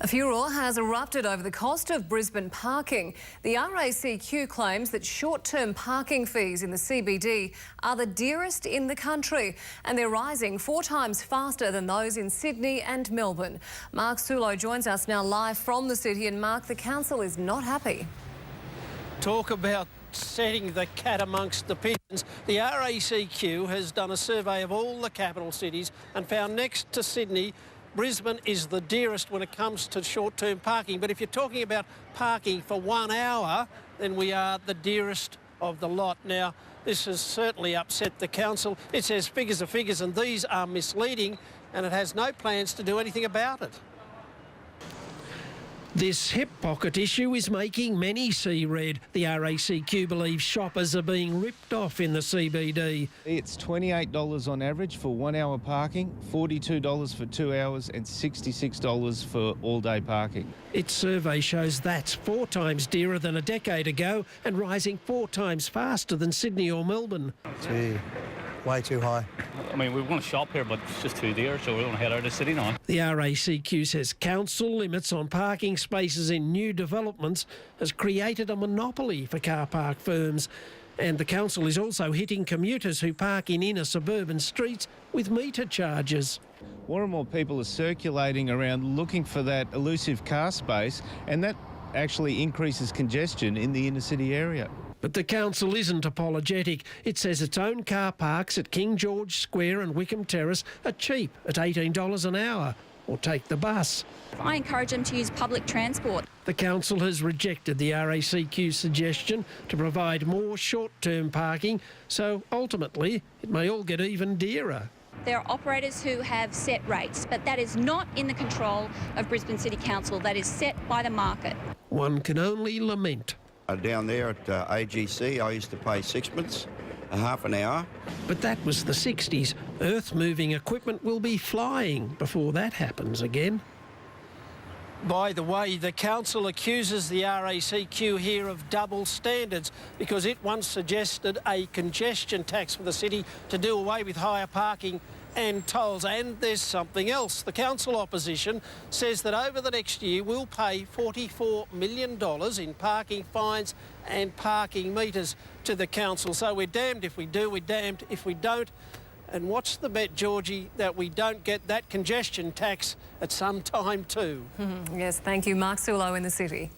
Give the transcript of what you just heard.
A furore has erupted over the cost of Brisbane parking. The RACQ claims that short-term parking fees in the CBD are the dearest in the country, and they're rising 4 times faster than those in Sydney and Melbourne. Mark Sulo joins us now live from the city, and Mark, the council is not happy. Talk about setting the cat amongst the pigeons. The RACQ has done a survey of all the capital cities and found next to Sydney, Brisbane is the dearest when it comes to short-term parking. But if you're talking about parking for 1 hour, then we are the dearest of the lot. Now, this has certainly upset the council. It says figures are figures, and these are misleading, and it has no plans to do anything about it. This hip pocket issue is making many see red. The RACQ believes shoppers are being ripped off in the CBD. It's $28 on average for 1 hour parking, $42 for 2 hours and $66 for all-day parking. Its survey shows that's 4 times dearer than a decade ago and rising 4 times faster than Sydney or Melbourne. Gee, way too high. I mean, we want to shop here, but it's just too dear, so we want to head out of the city now. The RACQ says council limits on parking spaces in new developments has created a monopoly for car park firms. And the council is also hitting commuters who park in inner suburban streets with meter charges. More and more people are circulating around looking for that elusive car space, and that actually increases congestion in the inner city area. But the council isn't apologetic. It says its own car parks at King George Square and Wickham Terrace are cheap at $18 an hour, or take the bus. I encourage them to use public transport. The council has rejected the RACQ's suggestion to provide more short-term parking, so ultimately it may all get even dearer. There are operators who have set rates, but that is not in the control of Brisbane City Council. That is set by the market. One can only lament. Down there at AGC, I used to pay sixpence a half an hour. But that was the 60s. Earth-moving equipment will be flying before that happens again. By the way, the council accuses the RACQ here of double standards because it once suggested a congestion tax for the city to do away with higher parking and tolls. And there's something else. The council opposition says that over the next year we'll pay $44 million in parking fines and parking meters to the council. So we're damned if we do, we're damned if we don't. And what's the bet, Georgie, that we don't get that congestion tax at some time too? Yes, thank you. Mark Sulo in the city.